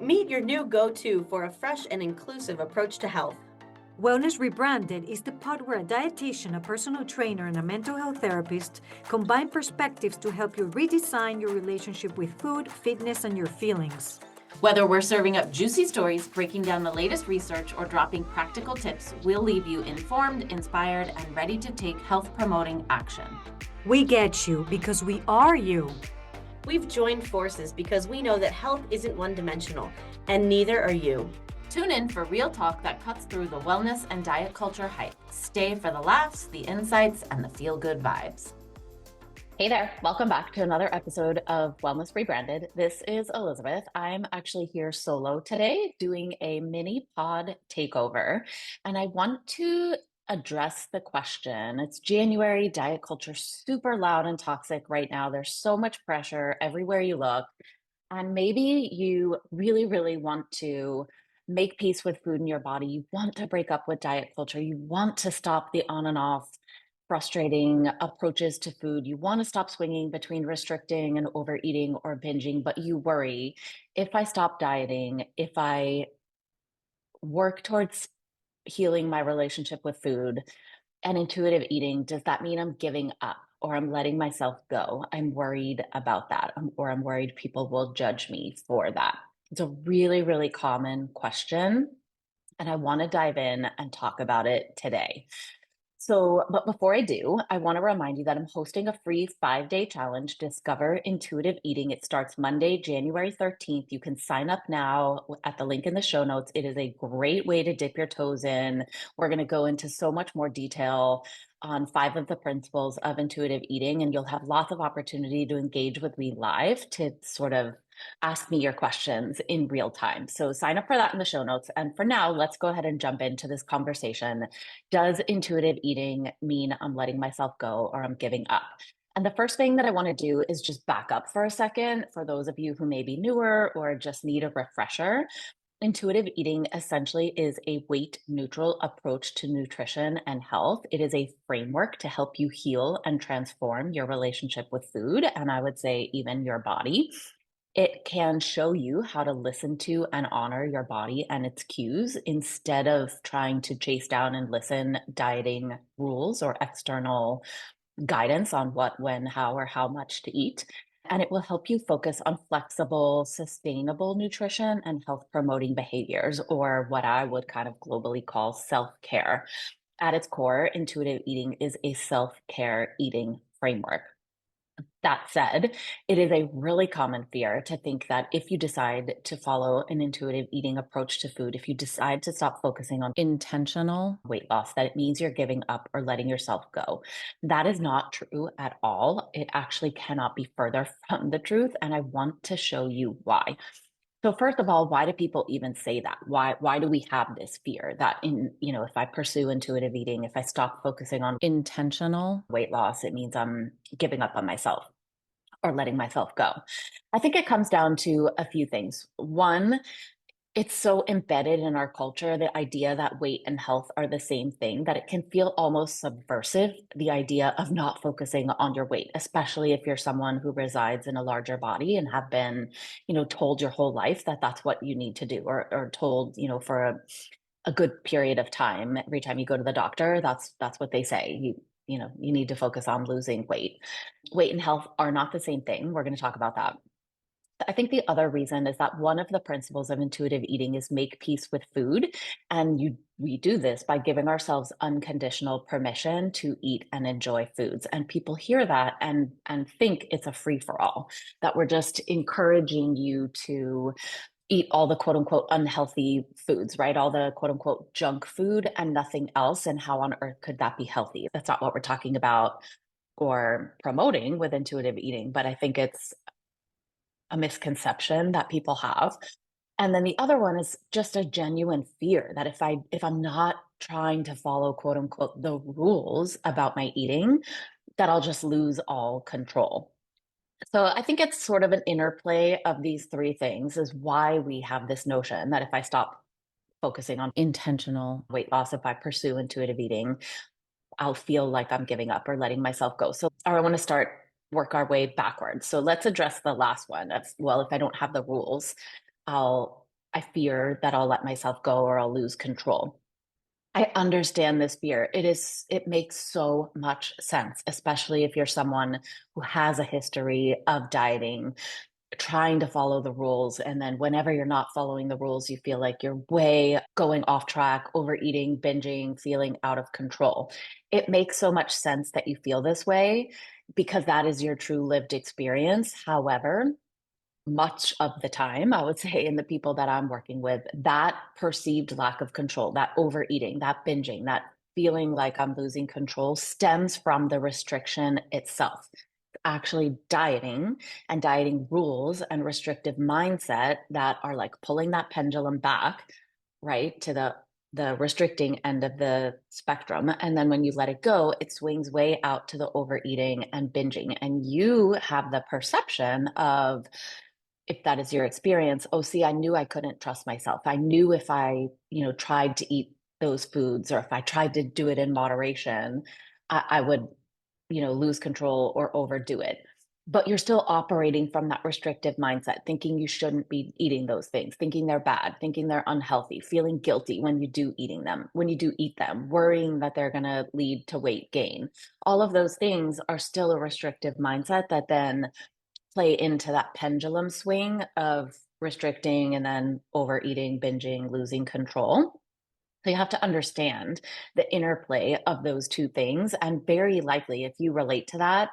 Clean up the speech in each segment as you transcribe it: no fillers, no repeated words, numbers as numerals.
Meet your new go-to for a fresh and inclusive approach to health. Wellness Rebranded is the pod where a dietitian, a personal trainer, and a mental health therapist combine perspectives to help you redesign your relationship with food, fitness, and your feelings. Whether we're serving up juicy stories, breaking down the latest research, or dropping practical tips, we'll leave you informed, inspired, and ready to take health-promoting action. We get you because we are you. We've joined forces because we know that health isn't one-dimensional, and neither are you. Tune in for real talk that cuts through the wellness and diet culture hype. Stay for the laughs, the insights, and the feel-good vibes. Hey there, welcome back to another episode of Wellness Rebranded. This is Elizabeth. I'm actually here solo today doing a mini pod takeover, and I want to address the question. It's January, diet culture super loud and toxic right now. There's so much pressure everywhere you look, and maybe you really want to make peace with food in your body. You want to break up with diet culture. You want to stop the on and off frustrating approaches to food. You want to stop swinging between restricting and overeating or binging, but you worry, if I stop dieting, if I work towards healing my relationship with food and intuitive eating, does that mean I'm giving up or I'm letting myself go? I'm worried about that, or I'm worried people will judge me for that. It's a really common question, and I want to dive in and talk about it today. But before I do, I want to remind you that I'm hosting a free 5-day challenge, Discover Intuitive Eating. It starts Monday, January 13th. You can sign up now at the link in the show notes. It is a great way to dip your toes in. We're going to go into so much more detail on 5 of the principles of intuitive eating, and you'll have lots of opportunity to engage with me live to sort of ask me your questions in real time. So sign up for that in the show notes. And for now, let's go ahead and jump into this conversation. Does intuitive eating mean I'm letting myself go or I'm giving up? And the first thing that I want to do is just back up for a second for those of you who may be newer or just need a refresher. Intuitive eating essentially is a weight neutral approach to nutrition and health. It is a framework to help you heal and transform your relationship with food, and I would say even your body. It can show you how to listen to and honor your body and its cues instead of trying to chase down and listen dieting rules or external guidance on what, when, how, or how much to eat. And it will help you focus on flexible, sustainable nutrition and health promoting behaviors, or what I would kind of globally call self-care. At its core, intuitive eating is a self-care eating framework. That said, it is a really common fear to think that if you decide to follow an intuitive eating approach to food, if you decide to stop focusing on intentional weight loss, that it means you're giving up or letting yourself go. That is not true at all. It actually cannot be further from the truth, and I want to show you why. So first of all, why do people even say that? Why do we have this fear that if I pursue intuitive eating, if I stop focusing on intentional weight loss, it means I'm giving up on myself or letting myself go? I think it comes down to a few things. One, it's so embedded in our culture, the idea that weight and health are the same thing, that it can feel almost subversive, the idea of not focusing on your weight, especially if you're someone who resides in a larger body and have been, told your whole life that that's what you need to do, or told, for a good period of time. Every time you go to the doctor, that's what they say. You need to focus on losing weight. Weight and health are not the same thing. We're going to talk about that. I think the other reason is that one of the principles of intuitive eating is make peace with food. And we do this by giving ourselves unconditional permission to eat and enjoy foods. And people hear that and think it's a free for all, that we're just encouraging you to eat all the quote unquote unhealthy foods, right? All the quote unquote junk food and nothing else. And how on earth could that be healthy? That's not what we're talking about or promoting with intuitive eating, but I think it's a misconception that people have. And then the other one is just a genuine fear that if I'm not trying to follow quote unquote the rules about my eating, that I'll just lose all control. So I think it's sort of an interplay of these three things is why we have this notion that if I stop focusing on intentional weight loss, if I pursue intuitive eating, I'll feel like I'm giving up or letting myself go. So I want to work our way backwards. So let's address the last one of, well, if I don't have the rules, I'll I fear that I'll let myself go or I'll lose control. I understand this fear. It makes so much sense, especially if you're someone who has a history of dieting, trying to follow the rules. And then whenever you're not following the rules, you feel like you're way going off track, overeating, binging, feeling out of control. It makes so much sense that you feel this way because that is your true lived experience. However, much of the time, I would say, in the people that I'm working with, that perceived lack of control, that overeating, that binging, that feeling like I'm losing control stems from the restriction itself. Actually, dieting and dieting rules and restrictive mindset that are like pulling that pendulum back, right, to the restricting end of the spectrum. And then when you let it go, it swings way out to the overeating and binging. And you have the perception of, if that is your experience, oh, see, I knew I couldn't trust myself. I knew if I, tried to eat those foods or if I tried to do it in moderation, I would, lose control or overdo it. But you're still operating from that restrictive mindset, thinking you shouldn't be eating those things, thinking they're bad, thinking they're unhealthy, feeling guilty when you do eat them, worrying that they're going to lead to weight gain. All of those things are still a restrictive mindset that then play into that pendulum swing of restricting and then overeating, binging, losing control. So you have to understand the interplay of those two things. And very likely, if you relate to that,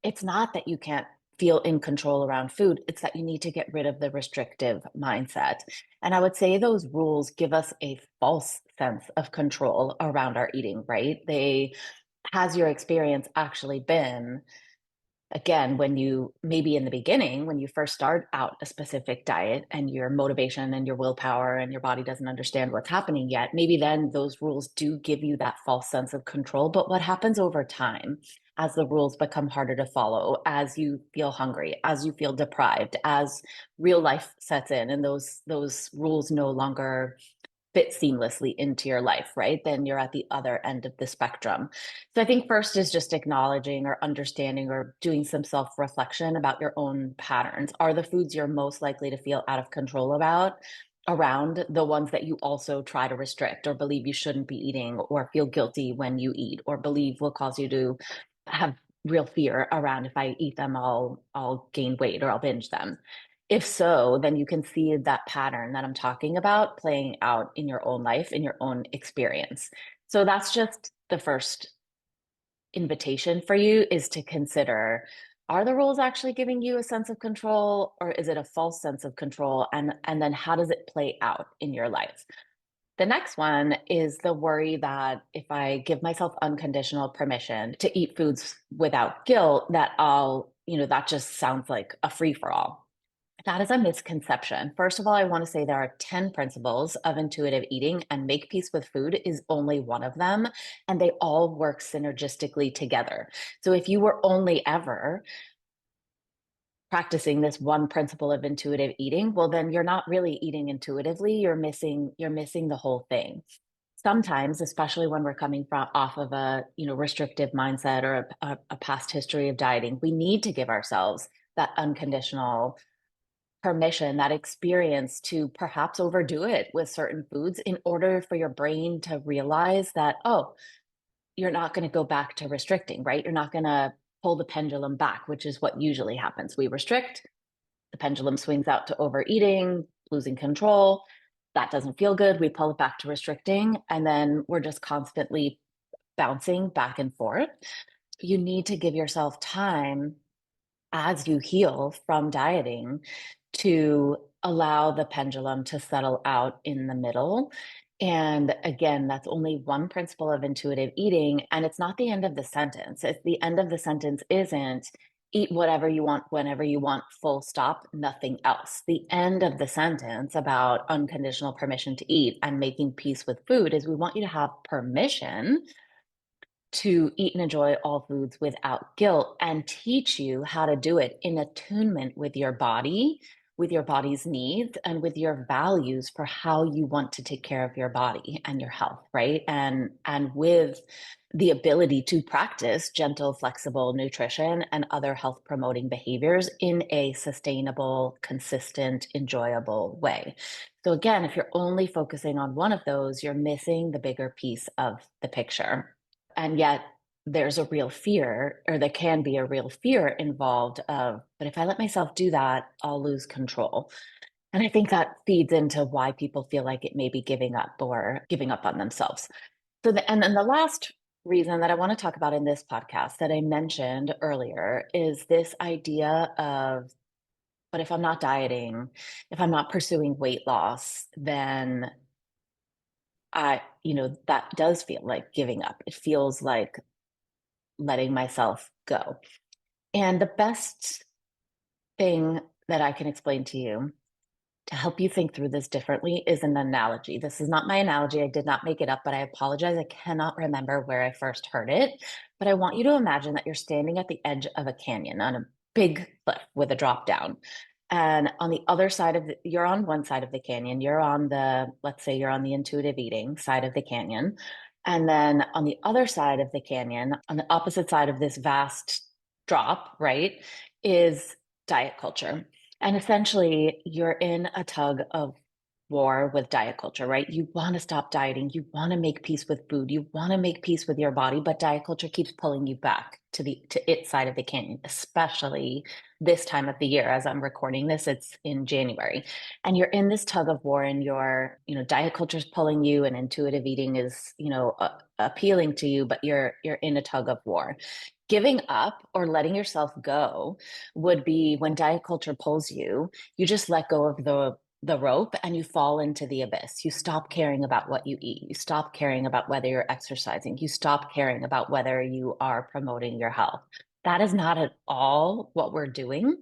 it's not that you can't feel in control around food, it's that you need to get rid of the restrictive mindset. And I would say those rules give us a false sense of control around our eating, right? Has your experience actually been, again, when you maybe in the beginning, when you first start out a specific diet and your motivation and your willpower and your body doesn't understand what's happening yet, maybe then those rules do give you that false sense of control. But what happens over time, as the rules become harder to follow, as you feel hungry, as you feel deprived, as real life sets in and those rules no longer fit seamlessly into your life, right? Then you're at the other end of the spectrum. So I think first is just acknowledging or understanding or doing some self-reflection about your own patterns. Are the foods you're most likely to feel out of control about around the ones that you also try to restrict or believe you shouldn't be eating or feel guilty when you eat or believe will cause you to have real fear around, if I eat them, I'll gain weight or I'll binge them? If so, then you can see that pattern that I'm talking about playing out in your own life, in your own experience. So that's just the first invitation for you, is to consider, are the rules actually giving you a sense of control, or is it a false sense of control? And then how does it play out in your life? The next one is the worry that if I give myself unconditional permission to eat foods without guilt, that that just sounds like a free for all. That is a misconception. First of all, I want to say there are 10 principles of intuitive eating, and make peace with food is only one of them, and they all work synergistically together. So if you were only ever practicing this one principle of intuitive eating, well, then you're not really eating intuitively. You're missing the whole thing. Sometimes, especially when we're coming from off of a restrictive mindset or a past history of dieting, we need to give ourselves that unconditional permission, that experience to perhaps overdo it with certain foods in order for your brain to realize that, oh, you're not going to go back to restricting, right? You're not going to pull the pendulum back, which is what usually happens. We restrict, the pendulum swings out to overeating, losing control. That doesn't feel good. We pull it back to restricting, and then we're just constantly bouncing back and forth. You need to give yourself time as you heal from dieting to allow the pendulum to settle out in the middle. And again, that's only one principle of intuitive eating. And it's not the end of the sentence. It's the end of the sentence isn't eat whatever you want, whenever you want, full stop, nothing else. The end of the sentence about unconditional permission to eat and making peace with food is we want you to have permission to eat and enjoy all foods without guilt, and teach you how to do it in attunement with your body, with your body's needs and with your values for how you want to take care of your body and your health, right? And with the ability to practice gentle, flexible nutrition and other health promoting behaviors in a sustainable, consistent, enjoyable way. So again, if you're only focusing on one of those, you're missing the bigger piece of the picture. And yet there's a real fear, or there can be a real fear involved of, but if I let myself do that, I'll lose control. And I think that feeds into why people feel like it may be giving up or giving up on themselves. And then the last reason that I want to talk about in this podcast that I mentioned earlier is this idea of, but if I'm not dieting, if I'm not pursuing weight loss, then that does feel like giving up. It feels like letting myself go. And the best thing that I can explain to you to help you think through this differently is an analogy. This is not my analogy. I did not make it up, but I apologize. I cannot remember where I first heard it. But I want you to imagine that you're standing at the edge of a canyon on a big cliff with a drop down. And on the other side of you're on one side of the canyon, let's say you're on the intuitive eating side of the canyon. And then on the other side of the canyon, on the opposite side of this vast drop, right, is diet culture. And essentially, you're in a tug of war with diet culture, right? You want to stop dieting. You want to make peace with food. You want to make peace with your body, but diet culture keeps pulling you back to its side of the canyon, especially this time of the year. As I'm recording this, it's in January, and you're in this tug of war, and diet culture is pulling you, and intuitive eating is, appealing to you, but you're in a tug of war. Giving up or letting yourself go would be when diet culture pulls you, you just let go of the rope and you fall into the abyss. You stop caring about what you eat. You stop caring about whether you're exercising. You stop caring about whether you are promoting your health. That is not at all what we're doing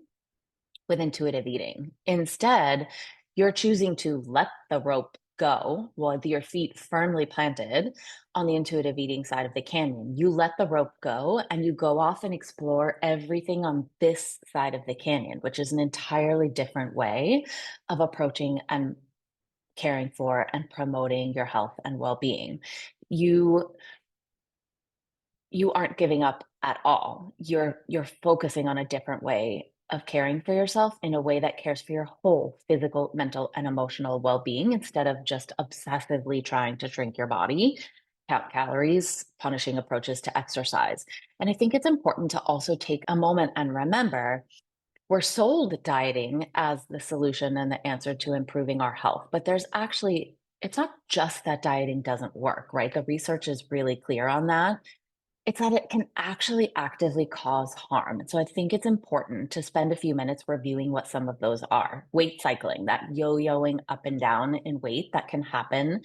with intuitive eating. Instead, you're choosing to let the rope go with your feet firmly planted on the intuitive eating side of the canyon. You let the rope go and you go off and explore everything on this side of the canyon, which is an entirely different way of approaching and caring for and promoting your health and well-being. You aren't giving up at all. You're focusing on a different way of caring for yourself in a way that cares for your whole physical, mental, and emotional well-being instead of just obsessively trying to shrink your body, count calories, punishing approaches to exercise. And I think it's important to also take a moment and remember we're sold dieting as the solution and the answer to improving our health, but it's not just that dieting doesn't work, right? The research is really clear on that. It's that it can actually actively cause harm. And so I think it's important to spend a few minutes reviewing what some of those are. Weight cycling, that yo-yoing up and down in weight that can happen,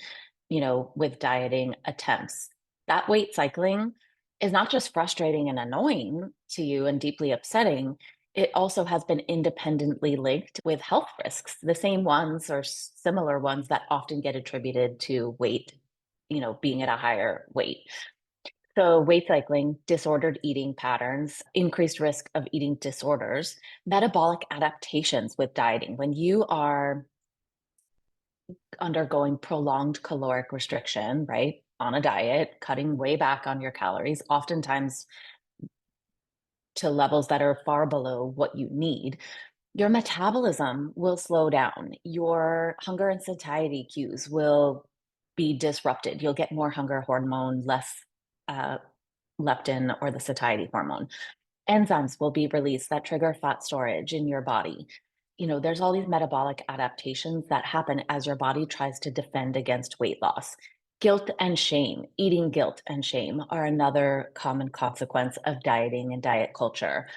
with dieting attempts. That weight cycling is not just frustrating and annoying to you and deeply upsetting. It also has been independently linked with health risks, the same ones or similar ones that often get attributed to weight, being at a higher weight. So weight cycling, disordered eating patterns, increased risk of eating disorders, metabolic adaptations with dieting. When you are undergoing prolonged caloric restriction, right, on a diet, cutting way back on your calories, oftentimes to levels that are far below what you need, your metabolism will slow down. Your hunger and satiety cues will be disrupted. You'll get more hunger hormone, less leptin or the satiety hormone. Enzymes will be released that trigger fat storage in your body. There's all these metabolic adaptations that happen as your body tries to defend against weight loss. Guilt and shame, eating guilt and shame are another common consequence of dieting and diet culture.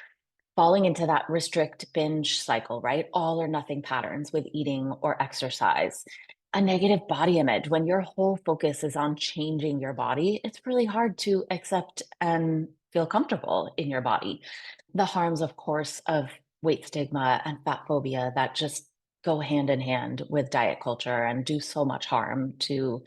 Falling into that restrict binge cycle, right? All or nothing patterns with eating or exercise. A negative body image. When your whole focus is on changing your body, it's really hard to accept and feel comfortable in your body. The harms, of course, of weight stigma and fat phobia that just go hand in hand with diet culture and do so much harm to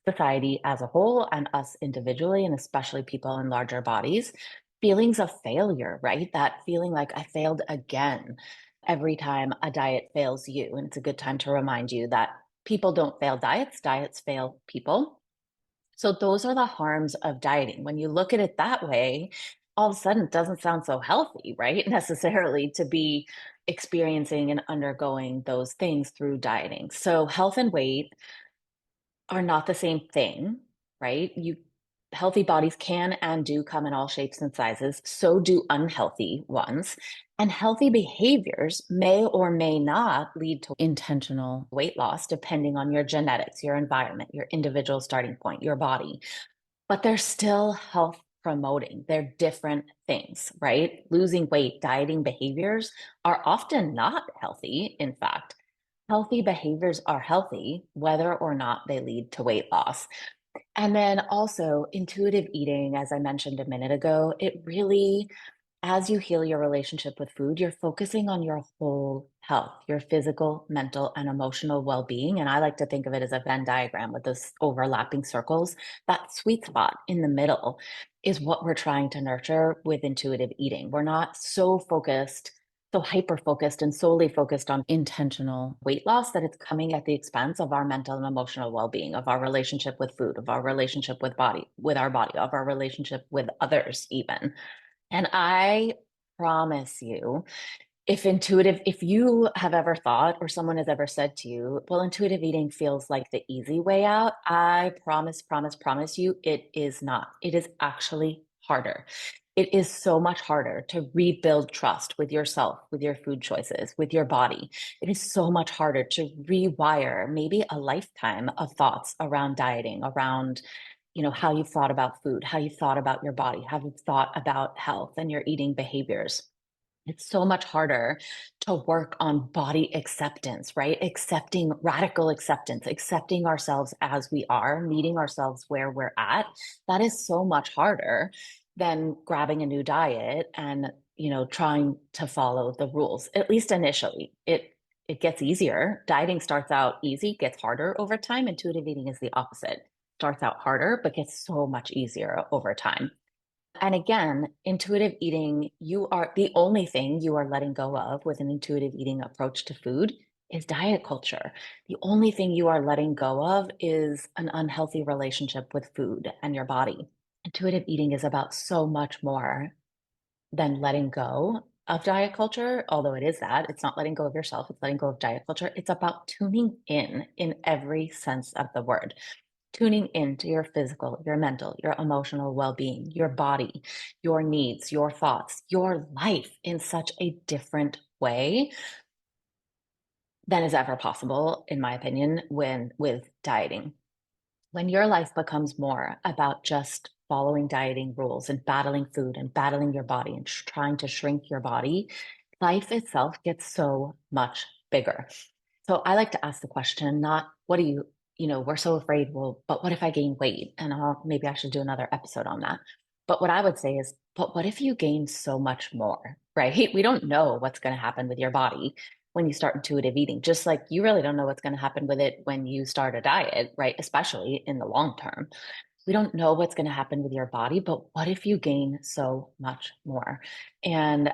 society as a whole and us individually, and especially people in larger bodies. Feelings of failure, right? That feeling like I failed again. every time a diet fails you. And it's a good time to remind you that people don't fail diets, diets fail people. So those are the harms of dieting. When you look at it that way, all of a sudden it doesn't sound so healthy, right? Necessarily to be experiencing and undergoing those things through dieting. So health and weight are not the same thing, right? Healthy bodies can and do come in all shapes and sizes. So do unhealthy ones. And healthy behaviors may or may not lead to intentional weight loss, depending on your genetics, your environment, your individual starting point, your body. But they're still health promoting. They're different things, right? Losing weight, dieting behaviors are often not healthy. In fact, healthy behaviors are healthy, whether or not they lead to weight loss. And then also intuitive eating, as I mentioned a minute ago, it really, as you heal your relationship with food, you're focusing on your whole health, your physical, mental, and emotional well-being. And I like to think of it as a Venn diagram with those overlapping circles. That sweet spot in the middle is what we're trying to nurture with intuitive eating. We're not so focused, so hyper focused and solely focused on intentional weight loss that it's coming at the expense of our mental and emotional well-being, of our relationship with food, of our relationship with our body, of our relationship with others even. And I promise you, if you have ever thought or someone has ever said to you, well, intuitive eating feels like the easy way out, I promise you, it is not. It is actually harder. It is so much harder to rebuild trust with yourself, with your food choices, with your body. It is so much harder to rewire maybe a lifetime of thoughts around dieting, around how you've thought about food, how you've thought about your body, how you've thought about health and your eating behaviors. It's so much harder to work on body acceptance, right? Accepting radical acceptance, accepting ourselves as we are, meeting ourselves where we're at. That is so much harder than grabbing a new diet and, trying to follow the rules, at least initially. It gets easier. Dieting starts out easy, gets harder over time. Intuitive eating is the opposite. Starts out harder, but gets so much easier over time. And again, intuitive eating, the only thing you are letting go of with an intuitive eating approach to food is diet culture. The only thing you are letting go of is an unhealthy relationship with food and your body. Intuitive eating is about so much more than letting go of diet culture, although it is that. It's not letting go of yourself, it's letting go of diet culture. It's about tuning in every sense of the word. Tuning into your physical, your mental, your emotional well-being, your body, your needs, your thoughts, your life in such a different way than is ever possible, in my opinion, with dieting. When your life becomes more about just following dieting rules and battling food and battling your body and trying to shrink your body, life itself gets so much bigger. So I like to ask the question, not what do we're so afraid, well, but what if I gain weight? And maybe I should do another episode on that. But what I would say is, but what if you gain so much more, right? We don't know what's going to happen with your body when you start intuitive eating, just like you really don't know what's going to happen with it when you start a diet, right? Especially in the long term. We don't know what's going to happen with your body, but what if you gain so much more? And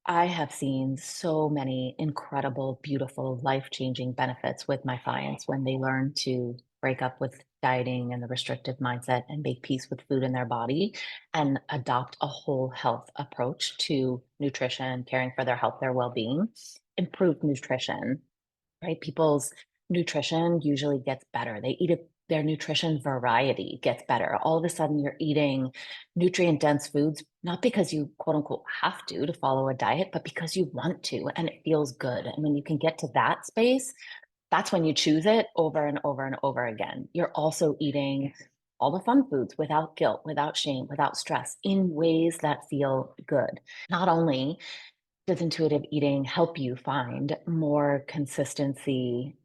I have seen so many incredible, beautiful, life-changing benefits with my clients when they learn to break up with dieting and the restrictive mindset and make peace with food in their body and adopt a whole health approach to nutrition, caring for their health, their well-being, improved nutrition, right? People's nutrition usually gets better. Their nutrition variety gets better. All of a sudden, you're eating nutrient dense foods, not because you quote unquote have to follow a diet, but because you want to and it feels good. And when you can get to that space, that's when you choose it over and over and over again. You're also eating all the fun foods without guilt, without shame, without stress, in ways that feel good. Not only does intuitive eating help you find more consistency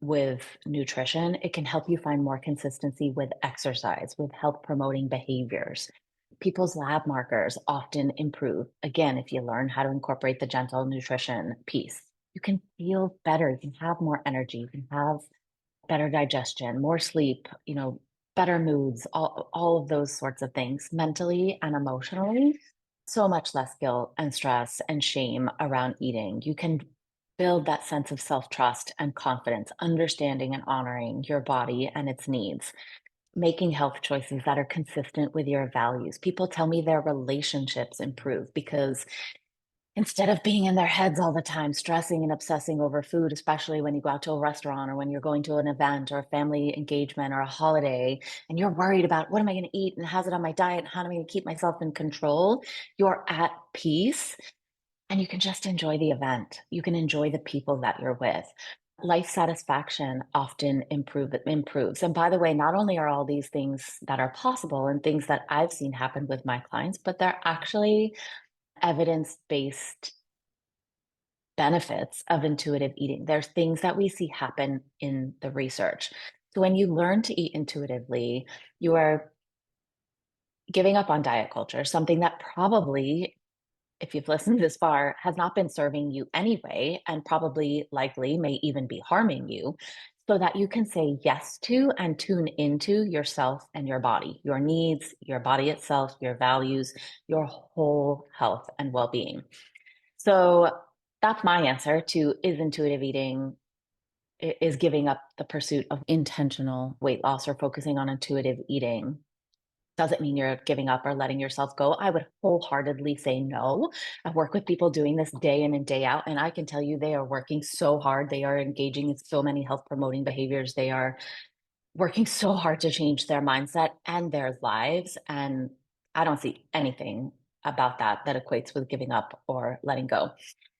with nutrition, it can help you find more consistency with exercise, with health promoting behaviors. People's lab markers often improve. Again, if you learn how to incorporate the gentle nutrition piece, you can feel better. You can have more energy. You can have better digestion, more sleep, better moods, all of those sorts of things mentally and emotionally. so much less guilt and stress and shame around eating. You can build that sense of self-trust and confidence, understanding and honoring your body and its needs, making health choices that are consistent with your values. People tell me their relationships improve because instead of being in their heads all the time, stressing and obsessing over food, especially when you go out to a restaurant or when you're going to an event or a family engagement or a holiday, and you're worried about what am I going to eat and how's it on my diet and how am I going to keep myself in control, you're at peace and you can just enjoy the event. You can enjoy the people that you're with. Life satisfaction often improves. And by the way, not only are all these things that are possible and things that I've seen happen with my clients, but they're actually evidence-based benefits of intuitive eating. There's things that we see happen in the research. So when you learn to eat intuitively, you are giving up on diet culture, something that probably, if you've listened this far, has not been serving you anyway, and probably likely may even be harming you, so that you can say yes to and tune into yourself and your body, your needs, your body itself, your values, your whole health and well-being. So that's my answer to is intuitive eating is giving up the pursuit of intentional weight loss or focusing on intuitive eating. Doesn't mean you're giving up or letting yourself go. I would wholeheartedly say no. I work with people doing this day in and day out, and I can tell you they are working so hard. They are engaging in so many health promoting behaviors. They are working so hard to change their mindset and their lives. And I don't see anything about that equates with giving up or letting go.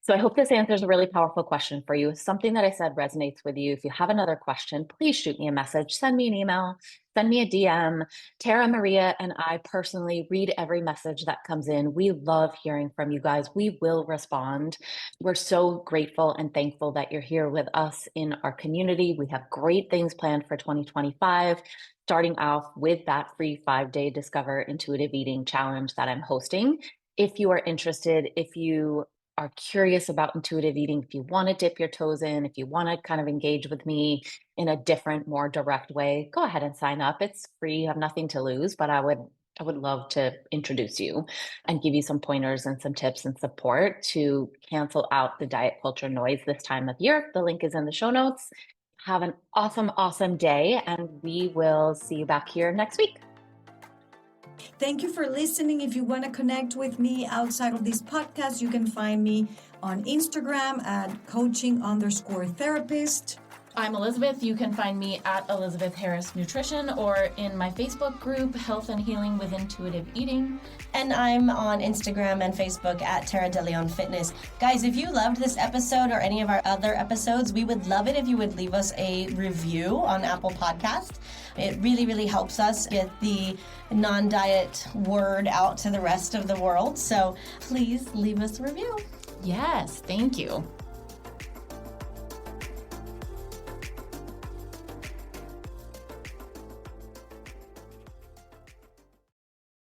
So I hope this answers a really powerful question for you. Something that I said resonates with you. If you have another question, please shoot me a message, send me an email, send me a DM. Tara, Maria, and I personally read every message that comes in. We love hearing from you guys. We will respond. We're so grateful and thankful that you're here with us in our community. We have great things planned for 2025, starting off with that free 5-day Discover Intuitive Eating Challenge that I'm hosting. If you are interested, if you are curious about intuitive eating, if you want to dip your toes in, if you want to kind of engage with me in a different, more direct way, go ahead and sign up. It's free. You have nothing to lose, but I would love to introduce you and give you some pointers and some tips and support to cancel out the diet culture noise this time of year. The link is in the show notes. Have an awesome, awesome day, and we will see you back here next week. Thank you for listening. If you want to connect with me outside of this podcast, you can find me on Instagram at coaching_therapist. I'm Elizabeth. You can find me at Elizabeth Harris Nutrition or in my Facebook group, Health and Healing with Intuitive Eating. And I'm on Instagram and Facebook at Tara DeLeon Fitness. Guys, if you loved this episode or any of our other episodes, we would love it if you would leave us a review on Apple Podcast. It really, really helps us get the non-diet word out to the rest of the world. So please leave us a review. Yes, thank you.